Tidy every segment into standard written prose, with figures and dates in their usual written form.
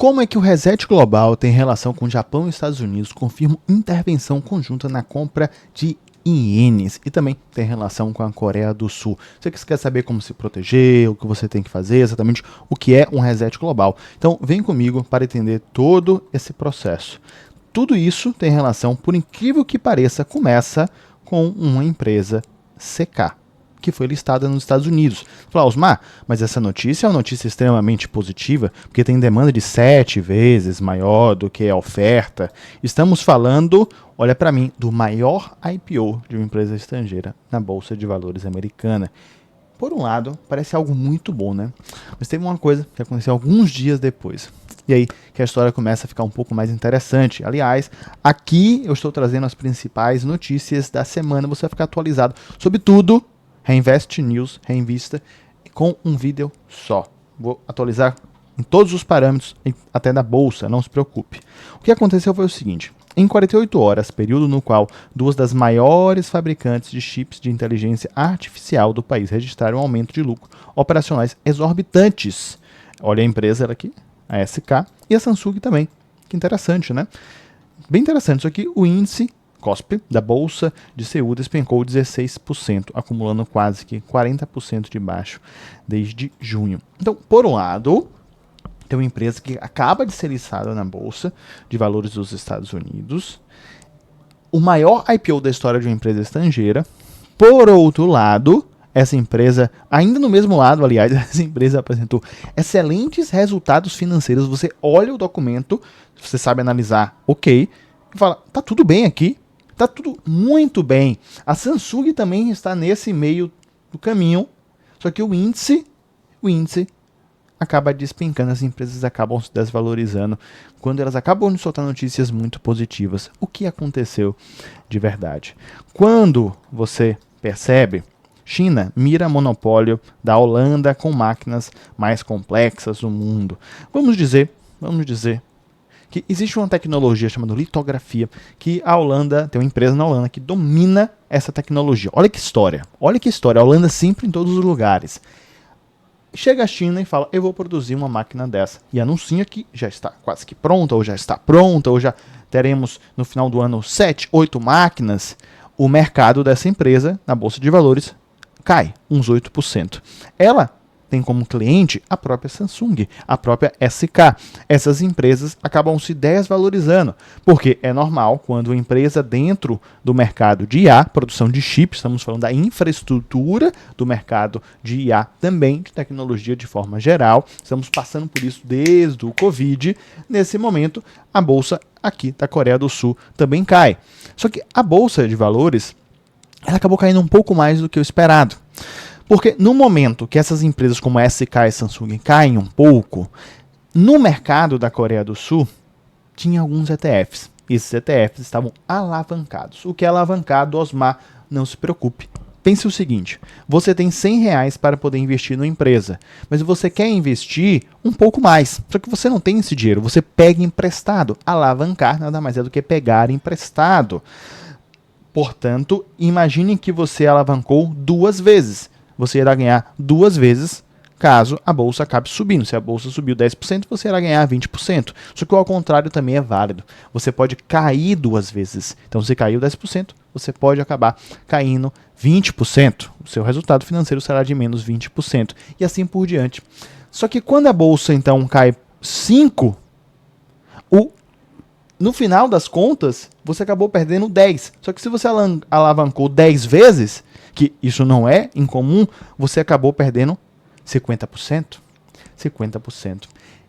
Como é que o reset global tem relação com o Japão e Estados Unidos? Confirma intervenção conjunta na compra de ienes e também tem relação com a Coreia do Sul. Você quer saber como se proteger, o que você tem que fazer, exatamente o que é um reset global. Então vem comigo para entender todo esse processo. Tudo isso tem relação, por incrível que pareça, começa com uma empresa CK, que foi listada nos Estados Unidos. Fala, Osmar, mas essa notícia é uma notícia extremamente positiva, porque tem demanda de 7 vezes maior do que a oferta. Estamos falando, olha para mim, do maior IPO de uma empresa estrangeira na Bolsa de Valores americana. Por um lado, parece algo muito bom, né? Mas teve uma coisa que aconteceu alguns dias depois. E aí que a história começa a ficar um pouco mais interessante. Aliás, aqui eu estou trazendo as principais notícias da semana. Você vai ficar atualizado sobre tudo. Reinvest News, Reinvista, com um vídeo só. Vou atualizar em todos os parâmetros, até da bolsa, não se preocupe. O que aconteceu foi o seguinte: em 48 horas, período no qual duas das maiores fabricantes de chips de inteligência artificial do país registraram um aumento de lucro operacionais exorbitantes. Olha a empresa aqui, a SK, e a Samsung também. Que interessante, né? Bem interessante. Isso aqui, o índice KOSPI da Bolsa de Seul despencou 16%, acumulando quase que 40% de baixo desde junho. Então, por um lado, tem uma empresa que acaba de ser listada na Bolsa de Valores dos Estados Unidos, o maior IPO da história de uma empresa estrangeira. Por outro lado, essa empresa, ainda no mesmo lado, aliás, essa empresa apresentou excelentes resultados financeiros. Você olha o documento, você sabe analisar, ok, e fala, tá tudo bem aqui. Tá tudo muito bem. A Samsung também está nesse meio do caminho, só que o índice acaba despencando, as empresas acabam se desvalorizando quando elas acabam de soltar notícias muito positivas. O que aconteceu de verdade? Quando você percebe, China mira monopólio da Holanda com máquinas mais complexas do mundo. Vamos dizer que existe uma tecnologia chamada litografia, que a Holanda, tem uma empresa na Holanda que domina essa tecnologia. Olha que história, a Holanda sempre em todos os lugares. Chega a China e fala, eu vou produzir uma máquina dessa. E anuncia que já está quase que pronta, ou já está pronta, ou já teremos no final do ano 7, 8 máquinas. O mercado dessa empresa, na Bolsa de Valores, cai uns 8%. Ela tem como cliente a própria Samsung, a própria SK. Essas empresas acabam se desvalorizando, porque é normal quando a empresa dentro do mercado de IA, produção de chips, estamos falando da infraestrutura do mercado de IA também, de tecnologia de forma geral, estamos passando por isso desde o Covid. Nesse momento, a bolsa aqui da Coreia do Sul também cai. Só que a Bolsa de Valores, ela acabou caindo um pouco mais do que o esperado. Porque no momento que essas empresas como a SK e Samsung caem um pouco, no mercado da Coreia do Sul, tinha alguns ETFs. Esses ETFs estavam alavancados. O que é alavancado, Osmar, não se preocupe. Pense o seguinte, você tem R$100 para poder investir numa empresa, mas você quer investir um pouco mais, só que você não tem esse dinheiro, você pega emprestado. Alavancar nada mais é do que pegar emprestado. Portanto, imagine que você alavancou 2 vezes. Você irá ganhar 2 vezes caso a bolsa acabe subindo. Se a bolsa subiu 10%, você irá ganhar 20%. Só que ao contrário também é válido. Você pode cair 2 vezes. Então, se caiu 10%, você pode acabar caindo 20%. O seu resultado financeiro será de menos 20%. E assim por diante. Só que quando a bolsa, então, cai 5%, no final das contas, você acabou perdendo 10. Só que se você alavancou 10 vezes, que isso não é incomum, você acabou perdendo 50%. 50%.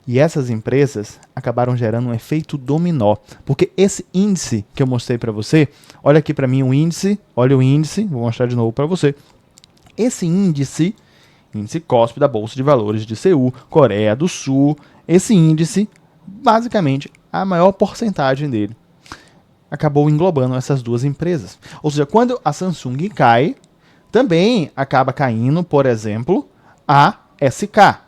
E essas empresas acabaram gerando um efeito dominó. Porque esse índice que eu mostrei para você, olha aqui para mim o índice, olha o índice, vou mostrar de novo para você. Esse índice KOSPI da Bolsa de Valores de Seul, Coreia do Sul, esse índice, basicamente, a maior porcentagem dele acabou englobando essas duas empresas. Ou seja, quando a Samsung cai, também acaba caindo, por exemplo, a SK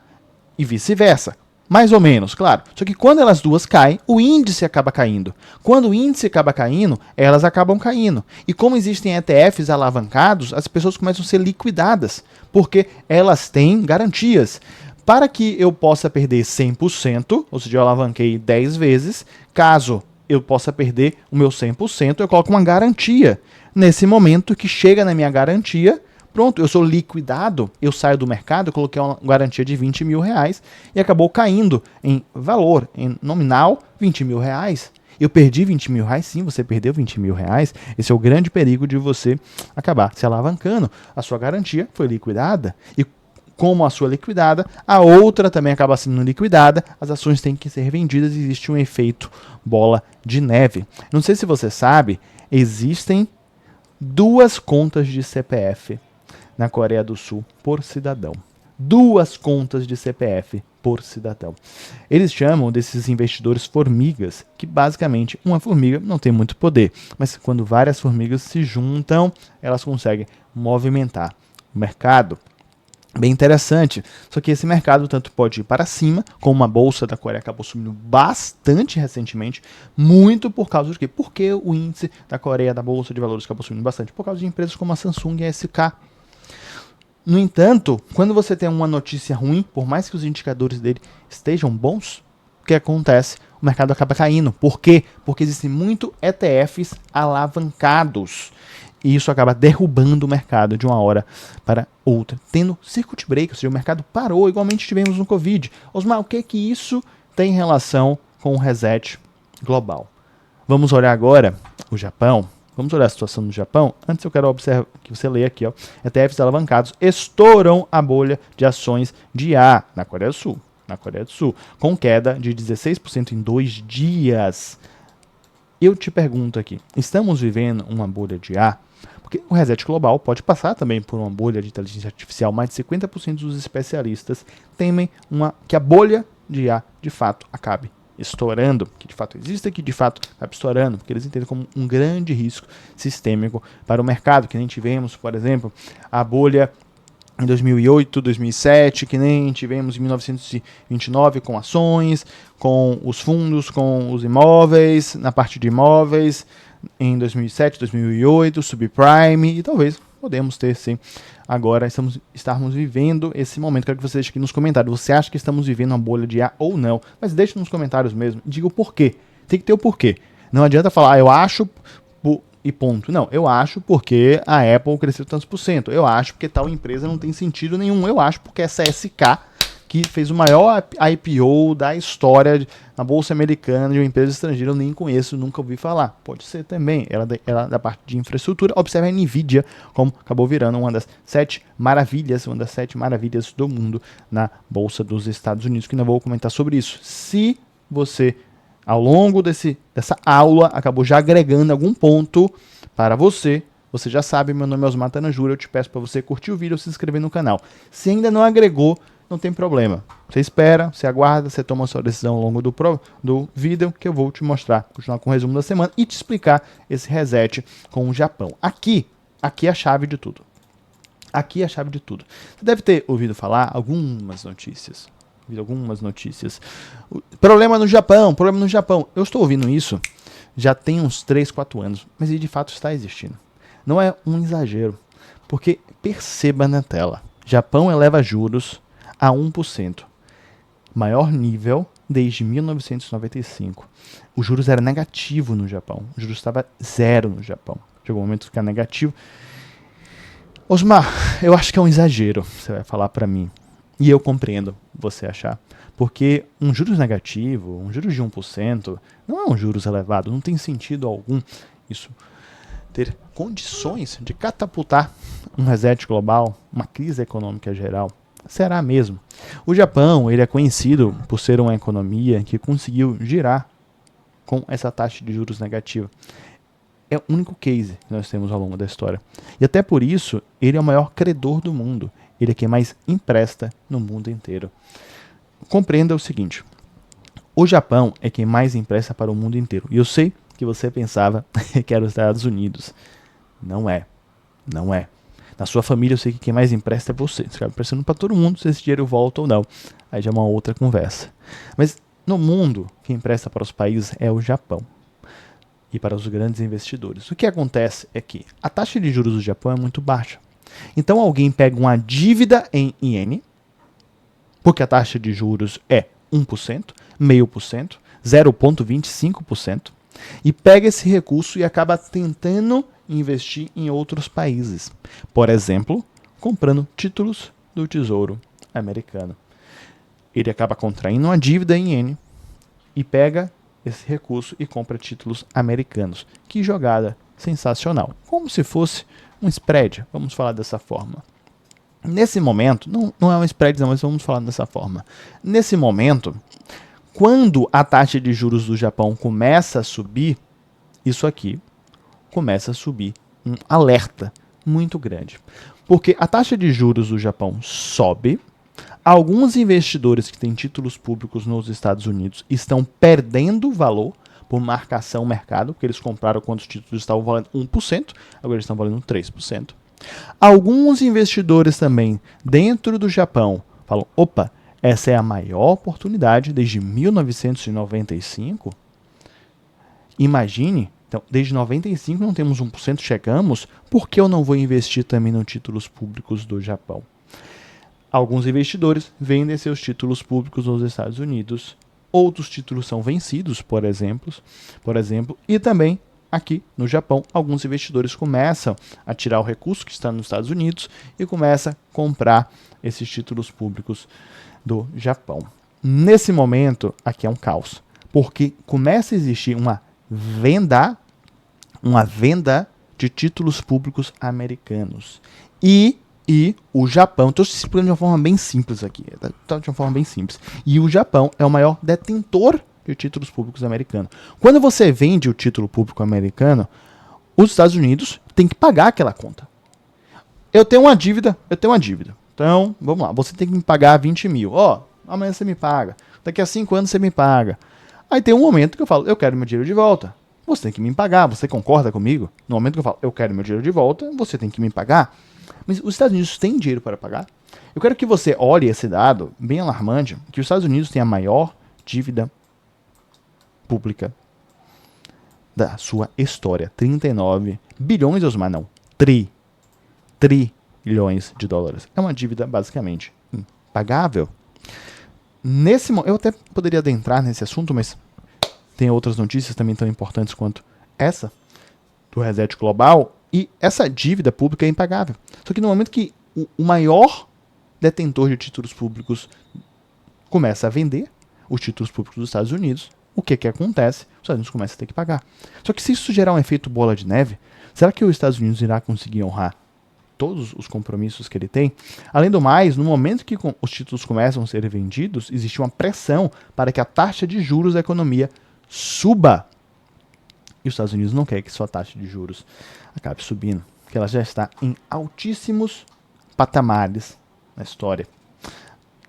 e vice-versa. Mais ou menos, claro. Só que quando elas duas caem, o índice acaba caindo. Quando o índice acaba caindo, elas acabam caindo. E como existem ETFs alavancados, as pessoas começam a ser liquidadas, porque elas têm garantias. Para que eu possa perder 100%, ou seja, eu alavanquei 10 vezes, caso eu possa perder o meu 100%, eu coloco uma garantia. Nesse momento que chega na minha garantia, pronto, eu sou liquidado, eu saio do mercado, eu coloquei uma garantia de 20 mil reais e acabou caindo em valor, em nominal, 20 mil reais. Eu perdi 20 mil reais, sim, você perdeu 20 mil reais. Esse é o grande perigo de você acabar se alavancando. A sua garantia foi liquidada e como a sua liquidada, a outra também acaba sendo liquidada, as ações têm que ser vendidas e existe um efeito bola de neve. Não sei se você sabe, existem 2 contas de CPF na Coreia do Sul por cidadão. 2 contas de CPF por cidadão. Eles chamam desses investidores formigas, que basicamente uma formiga não tem muito poder, mas quando várias formigas se juntam, elas conseguem movimentar o mercado. Bem interessante, só que esse mercado tanto pode ir para cima, como a bolsa da Coreia acabou subindo bastante recentemente, muito por causa de quê? Porque o índice da Coreia, da bolsa de valores, acabou subindo bastante, por causa de empresas como a Samsung e a SK. No entanto, quando você tem uma notícia ruim, por mais que os indicadores dele estejam bons, o que acontece? O mercado acaba caindo. Por quê? Porque existem muito ETFs alavancados. E isso acaba derrubando o mercado de uma hora para outra, tendo circuit break, ou seja, o mercado parou, igualmente tivemos no Covid. Osmar, o que é que isso tem relação com o reset global? Vamos olhar agora o Japão. Vamos olhar a situação no Japão. Antes eu quero observar que você leia aqui, ó. ETFs alavancados estouram a bolha de ações de IA na Coreia do Sul. Na Coreia do Sul, com queda de 16% em 2 dias. Eu te pergunto aqui, estamos vivendo uma bolha de IA? Porque o reset global pode passar também por uma bolha de inteligência artificial. Mais de 50% dos especialistas temem que a bolha de IA de fato acabe estourando, que de fato exista, que de fato acabe estourando, porque eles entendem como um grande risco sistêmico para o mercado, que nem tivemos, por exemplo, a bolha em 2008, 2007, que nem tivemos em 1929 com ações, com os fundos, com os imóveis, na parte de imóveis, em 2007, 2008, subprime, e talvez podemos ter sim. Agora estarmos vivendo esse momento. Quero que você deixe aqui nos comentários. Você acha que estamos vivendo uma bolha de IA ou não? Mas deixe nos comentários mesmo. Diga o porquê. Tem que ter o porquê. Não adianta falar, eu acho e ponto. Não, eu acho porque a Apple cresceu tantos por cento. Eu acho porque tal empresa não tem sentido nenhum. Eu acho porque essa SK, que fez o maior IPO da história na Bolsa Americana de uma empresa estrangeira, eu nem conheço, nunca ouvi falar. Pode ser também. Ela da parte de infraestrutura. Observe a NVIDIA, como acabou virando uma das 7 maravilhas do mundo na Bolsa dos Estados Unidos, que não vou comentar sobre isso. Se você, ao longo dessa aula, acabou já agregando algum ponto para você, você já sabe, meu nome é Osmar Tanajura, eu te peço para você curtir o vídeo e se inscrever no canal. Se ainda não agregou, não tem problema. Você espera, você aguarda, você toma a sua decisão ao longo do vídeo, que eu vou te mostrar, continuar com o resumo da semana e te explicar esse reset com o Japão. Aqui é a chave de tudo. Aqui é a chave de tudo. Você deve ter ouvido falar algumas notícias. Problema no Japão. Eu estou ouvindo isso já tem uns 3, 4 anos, mas ele de fato está existindo. Não é um exagero, porque perceba na tela, Japão eleva juros a 1%, maior nível desde 1995. Os juros era negativo no Japão, o juros estava 0 no Japão. Chegou o momento de ficar negativo. Osmar, eu acho que é um exagero, você vai falar para mim. E eu compreendo você achar. Porque um juros negativo, um juros de 1%, não é um juros elevado, não tem sentido algum isso ter condições de catapultar um reset global, uma crise econômica geral. Será mesmo? O Japão, ele é conhecido por ser uma economia que conseguiu girar com essa taxa de juros negativa. É o único case que nós temos ao longo da história. E até por isso, ele é o maior credor do mundo. Ele é quem mais empresta no mundo inteiro. Compreenda o seguinte, o Japão é quem mais empresta para o mundo inteiro. E eu sei que você pensava que era os Estados Unidos. Não é. Não é. Na sua família eu sei que quem mais empresta é você. Você acaba emprestando para todo mundo, se esse dinheiro volta ou não. Aí já é uma outra conversa. Mas no mundo, quem empresta para os países é o Japão. E para os grandes investidores. O que acontece é que a taxa de juros do Japão é muito baixa. Então alguém pega uma dívida em iene, porque a taxa de juros é 1%, 0,5%, 0,25%, e pega esse recurso e acaba tentando investir em outros países. Por exemplo, comprando títulos do Tesouro Americano. Ele acaba contraindo uma dívida em iene e pega esse recurso e compra títulos americanos. Que jogada sensacional. Como se fosse um spread, vamos falar dessa forma. Nesse momento, não é um spread, não, mas vamos falar dessa forma. Nesse momento, quando a taxa de juros do Japão começa a subir, isso aqui começa a subir um alerta muito grande. Porque a taxa de juros do Japão sobe, alguns investidores que têm títulos públicos nos Estados Unidos estão perdendo valor por marcação mercado, porque eles compraram quando os títulos estavam valendo 1%, agora eles estão valendo 3%. Alguns investidores também dentro do Japão falam, opa, essa é a maior oportunidade desde 1995. Imagine, então, desde 95 não temos 1%, chegamos, por que eu não vou investir também nos títulos públicos do Japão? Alguns investidores vendem seus títulos públicos nos Estados Unidos, outros títulos são vencidos, por exemplo, e também aqui no Japão, alguns investidores começam a tirar o recurso que está nos Estados Unidos e começam a comprar esses títulos públicos do Japão. Nesse momento, aqui é um caos, porque começa a existir uma venda de títulos públicos americanos. E o Japão, estou explicando de uma forma bem simples aqui, de uma forma bem simples. E o Japão é o maior detentor de títulos públicos americanos. Quando você vende o título público americano, os Estados Unidos têm que pagar aquela conta. Eu tenho uma dívida. Então, vamos lá, você tem que me pagar 20 mil. Amanhã você me paga. Daqui a 5 anos você me paga. Aí tem um momento que eu falo, eu quero meu dinheiro de volta. Você tem que me pagar, você concorda comigo? No momento que eu falo, eu quero meu dinheiro de volta, você tem que me pagar. Mas os Estados Unidos têm dinheiro para pagar? Eu quero que você olhe esse dado bem alarmante, que os Estados Unidos têm a maior dívida pública da sua história. 39 bilhões, mas não, trilhões de dólares. É uma dívida basicamente impagável. Eu até poderia adentrar nesse assunto, mas tem outras notícias também tão importantes quanto essa, do reset global, e essa dívida pública é impagável. Só que no momento que o maior detentor de títulos públicos começa a vender os títulos públicos dos Estados Unidos, o que acontece? Os Estados Unidos começam a ter que pagar. Só que se isso gerar um efeito bola de neve, será que os Estados Unidos irá conseguir honrar todos os compromissos que ele tem? Além do mais, no momento que os títulos começam a ser vendidos, existe uma pressão para que a taxa de juros da economia suba. E os Estados Unidos não querem que sua taxa de juros acabe subindo, porque ela já está em altíssimos patamares na história.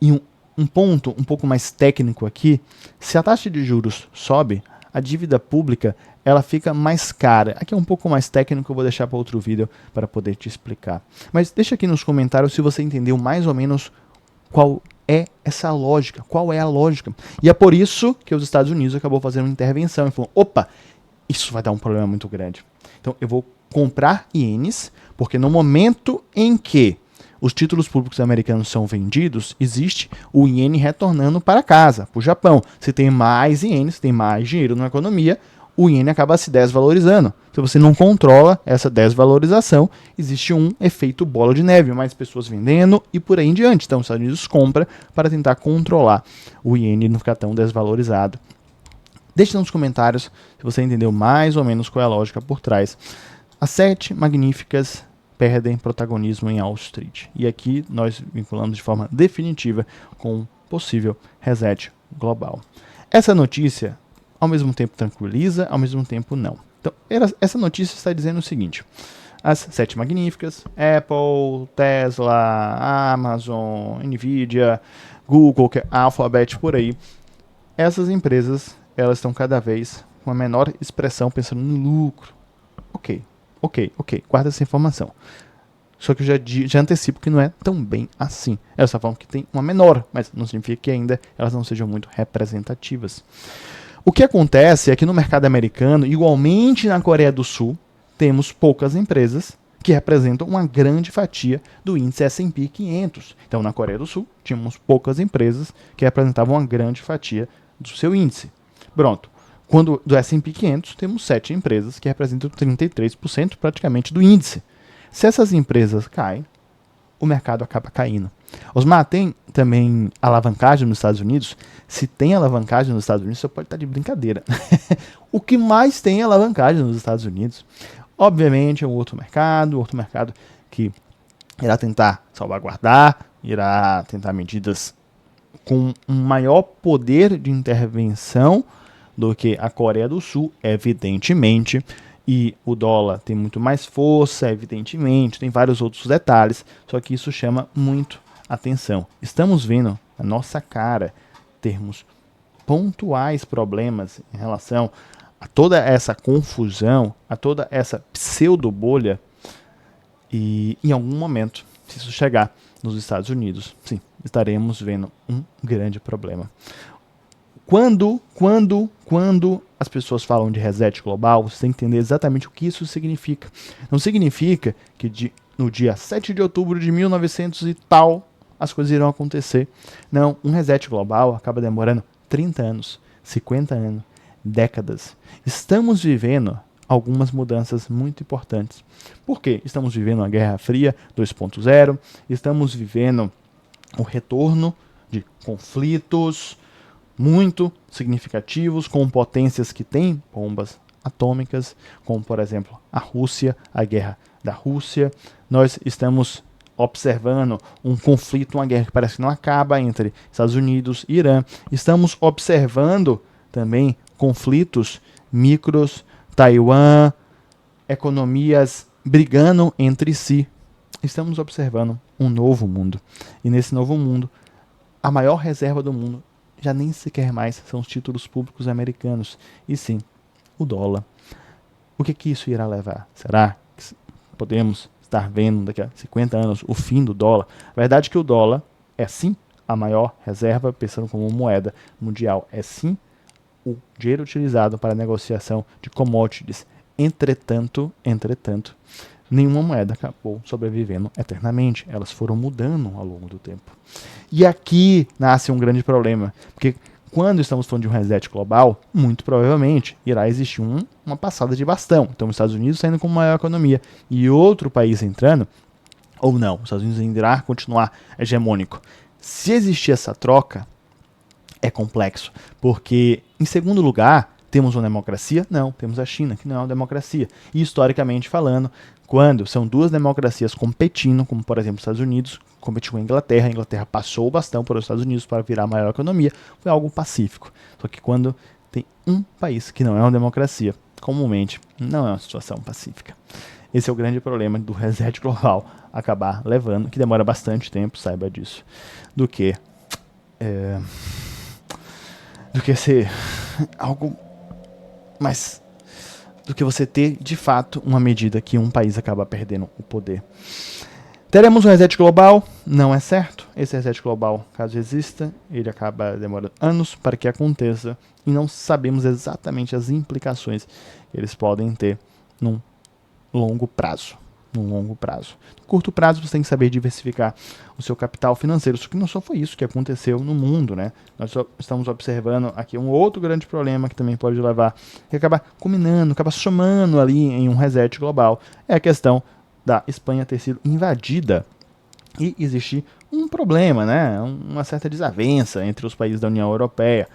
E um ponto um pouco mais técnico aqui, se a taxa de juros sobe, a dívida pública ela fica mais cara. Aqui é um pouco mais técnico, eu vou deixar para outro vídeo para poder te explicar. Mas deixa aqui nos comentários se você entendeu mais ou menos qual é essa lógica, qual é a lógica. E é por isso que os Estados Unidos acabou fazendo uma intervenção e falou, opa, isso vai dar um problema muito grande. Então eu vou comprar ienes, porque no momento em que os títulos públicos americanos são vendidos, existe o iene retornando para casa, para o Japão. Se tem mais ienes, tem mais dinheiro na economia, o iene acaba se desvalorizando. Se você não controla essa desvalorização, existe um efeito bola de neve, mais pessoas vendendo e por aí em diante. Então os Estados Unidos compram para tentar controlar o iene e não ficar tão desvalorizado. Deixe nos comentários se você entendeu mais ou menos qual é a lógica por trás. As 7 magníficas perdem protagonismo em Wall Street. E aqui nós vinculamos de forma definitiva com um possível reset global. Essa notícia, ao mesmo tempo tranquiliza, ao mesmo tempo não. Então, essa notícia está dizendo o seguinte: as 7 magníficas, Apple, Tesla, Amazon, Nvidia, Google, Alphabet, por aí, essas empresas elas estão cada vez com uma menor expressão pensando no lucro. Ok, guarda essa informação. Só que eu já antecipo que não é tão bem assim. Elas só falam que tem uma menor, mas não significa que ainda elas não sejam muito representativas. O que acontece é que no mercado americano, igualmente na Coreia do Sul, temos poucas empresas que representam uma grande fatia do índice S&P 500. Então, na Coreia do Sul, tínhamos poucas empresas que representavam uma grande fatia do seu índice. Pronto. Quando do S&P 500, temos 7 empresas que representam 33% praticamente do índice. Se essas empresas caem, o mercado acaba caindo. Osmar, tem também alavancagem nos Estados Unidos? Se tem alavancagem nos Estados Unidos, você pode estar de brincadeira. O que mais tem alavancagem nos Estados Unidos? Obviamente é um outro mercado que irá tentar salvaguardar, irá tentar medidas com um maior poder de intervenção do que a Coreia do Sul, evidentemente, e o dólar tem muito mais força, evidentemente, tem vários outros detalhes, só que isso chama muito atenção. Estamos vendo na nossa cara termos pontuais problemas em relação a toda essa confusão, a toda essa pseudo-bolha, e em algum momento, se isso chegar nos Estados Unidos, sim, estaremos vendo um grande problema. Quando as pessoas falam de reset global, você tem que entender exatamente o que isso significa. Não significa que no dia 7 de outubro de 1900 e tal, as coisas irão acontecer. Não, um reset global acaba demorando 30 anos, 50 anos, décadas. Estamos vivendo algumas mudanças muito importantes. Por quê? Estamos vivendo a Guerra Fria 2.0, estamos vivendo o retorno de conflitos muito significativos com potências que têm bombas atômicas, como por exemplo a Rússia, a guerra da Rússia. Nós estamos observando um conflito, uma guerra que parece que não acaba entre Estados Unidos e Irã. Estamos observando também conflitos micros, Taiwan, economias brigando entre si. Estamos observando um novo mundo. E nesse novo mundo, a maior reserva do mundo já nem sequer mais são os títulos públicos americanos, e sim o dólar. O que isso irá levar? Será que podemos estar vendo daqui a 50 anos o fim do dólar? A verdade é que o dólar é sim a maior reserva, pensando como moeda mundial, é sim o dinheiro utilizado para a negociação de commodities. Entretanto, nenhuma moeda acabou sobrevivendo eternamente. Elas foram mudando ao longo do tempo. E aqui nasce um grande problema, porque quando estamos falando de um reset global, muito provavelmente irá existir uma passada de bastão. Então, os Estados Unidos saindo como maior economia e outro país entrando, ou não, os Estados Unidos ainda irá continuar hegemônico. Se existir essa troca, é complexo, porque, em segundo lugar, temos uma democracia? Não, temos a China, que não é uma democracia. E, historicamente falando, quando são duas democracias competindo, como, por exemplo, os Estados Unidos competiu com a Inglaterra passou o bastão para os Estados Unidos para virar a maior economia, foi algo pacífico. Só que quando tem um país que não é uma democracia, comumente, não é uma situação pacífica. Esse é o grande problema do reset global acabar levando, que demora bastante tempo, saiba disso, do que ser algo mais do que você ter de fato uma medida que um país acaba perdendo o poder. Teremos um reset global? Não é certo. Esse reset global, caso exista, ele acaba demorando anos para que aconteça e não sabemos exatamente as implicações que eles podem ter num longo prazo. No curto prazo, você tem que saber diversificar o seu capital financeiro. Só que não só foi isso que aconteceu no mundo, né? Nós só estamos observando aqui um outro grande problema que também pode levar, que acaba culminando, acaba somando ali em um reset global. É a questão da Espanha ter sido invadida e existir um problema, né? Uma certa desavença entre os países da União Europeia,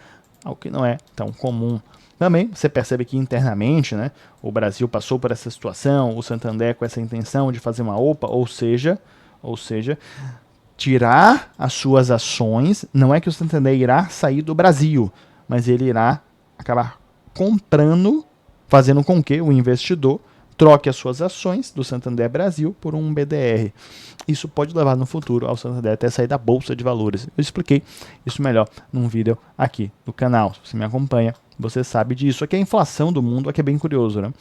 algo que não é tão comum. Também você percebe que internamente, né, o Brasil passou por essa situação, o Santander com essa intenção de fazer uma OPA, ou seja, tirar as suas ações. Não é que o Santander irá sair do Brasil, mas ele irá acabar comprando, fazendo com que o investidor troque as suas ações do Santander Brasil por um BDR. Isso pode levar no futuro ao Santander até sair da Bolsa de Valores. Eu expliquei isso melhor num vídeo aqui do canal. Se você me acompanha, você sabe disso. Aqui é a inflação do mundo, aqui é bem curioso, né?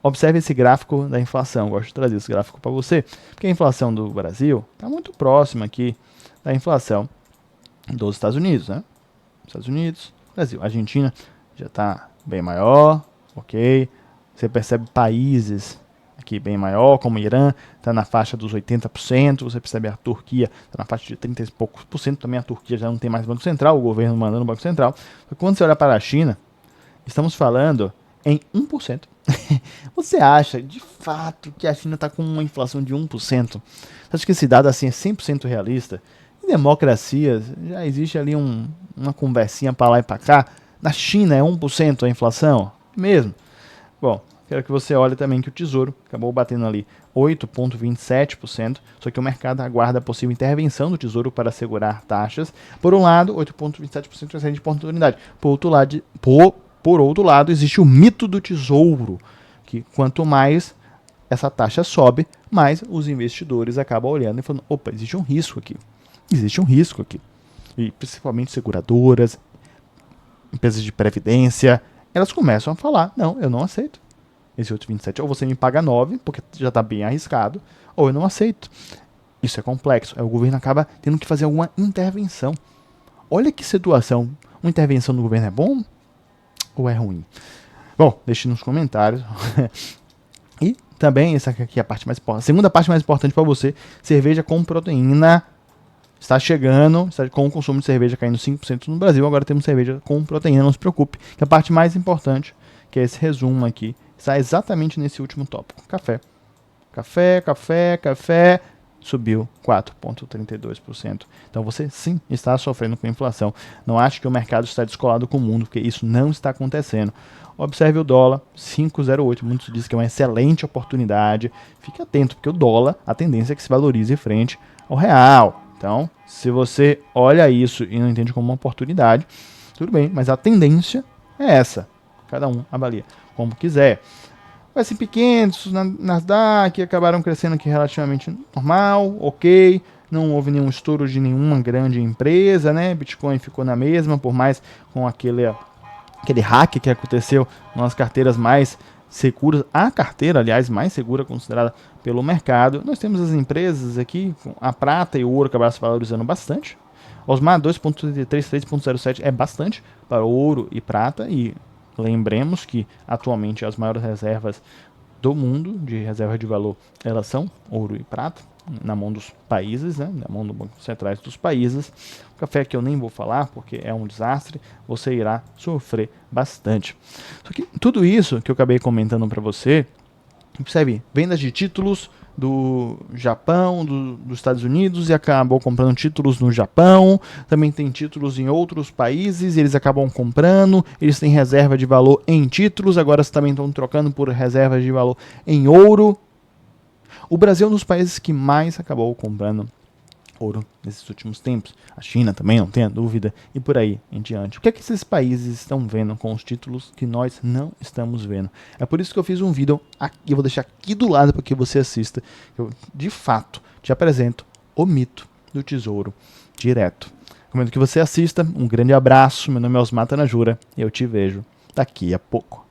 Observe esse gráfico da inflação. Eu gosto de trazer esse gráfico para você, porque a inflação do Brasil está muito próxima aqui da inflação dos Estados Unidos, né? Estados Unidos, Brasil. A Argentina já está bem maior, ok? Você percebe países aqui bem maior, como o Irã, está na faixa dos 80%, você percebe a Turquia está na faixa de 30 e poucos por cento, também a Turquia já não tem mais Banco Central, o governo mandando o Banco Central. Quando você olha para a China, estamos falando em 1%. Você acha, de fato, que a China está com uma inflação de 1%? Você acha que esse dado assim é 100% realista? Em democracias, já existe ali uma conversinha para lá e para cá. Na China é 1% a inflação? Mesmo. Bom, quero que você olhe também que o Tesouro acabou batendo ali 8,27%, só que o mercado aguarda a possível intervenção do Tesouro para segurar taxas. Por um lado, 8,27% é excelente oportunidade. Por outro lado, existe o mito do Tesouro, que quanto mais essa taxa sobe, mais os investidores acabam olhando e falando, opa, existe um risco aqui. Existe um risco aqui. E principalmente seguradoras, empresas de previdência, elas começam a falar, não, eu não aceito esse 8,27. Ou você me paga 9, porque já está bem arriscado, ou eu não aceito. Isso é complexo. Aí o governo acaba tendo que fazer alguma intervenção. Olha que situação. Uma intervenção do governo é bom ou é ruim? Bom, deixe nos comentários. E também, essa aqui é a parte mais importante. A segunda parte mais importante para você, cerveja com proteína. Está chegando, está com o consumo de cerveja caindo 5% no Brasil. Agora temos cerveja com proteína, não se preocupe. Que a parte mais importante, que é esse resumo aqui, está exatamente nesse último tópico. Café. Café. Subiu 4,32%. Então você sim está sofrendo com inflação. Não ache que o mercado está descolado com o mundo, porque isso não está acontecendo. Observe o dólar, 5,08. Muitos dizem que é uma excelente oportunidade. Fique atento, porque o dólar, a tendência é que se valorize frente ao real. Então, se você olha isso e não entende como uma oportunidade, tudo bem, mas a tendência é essa. Cada um avalia como quiser. S&P 500, Nasdaq acabaram crescendo aqui relativamente normal, ok. Não houve nenhum estouro de nenhuma grande empresa, né? Bitcoin ficou na mesma, por mais com aquele hack que aconteceu nas carteiras mais seguras. A carteira, aliás, mais segura considerada pelo mercado. Nós temos as empresas aqui, a prata e o ouro acabaram se valorizando bastante. Osmar 2,33, 3,07 é bastante para ouro e prata, e lembremos que atualmente as maiores reservas do mundo de reserva de valor, elas são ouro e prata, na mão dos países, né, na mão dos bancos centrais dos países. O café que eu nem vou falar porque é um desastre, você irá sofrer bastante. Só que tudo isso que eu acabei comentando para você, percebe, vendas de títulos do Japão, dos Estados Unidos, e acabou comprando títulos no Japão, também tem títulos em outros países, eles acabam comprando, eles têm reserva de valor em títulos, agora também estão trocando por reserva de valor em ouro. O Brasil é um dos países que mais acabou comprando ouro nesses últimos tempos. A China também, não tenha dúvida, e por aí em diante. O que é que esses países estão vendo com os títulos que nós não estamos vendo? É por isso que eu fiz um vídeo aqui, eu vou deixar aqui do lado para que você assista. Eu, de fato, te apresento o mito do tesouro direto. Recomendo que você assista. Um grande abraço, meu nome é Osmar Tanajura e eu te vejo daqui a pouco.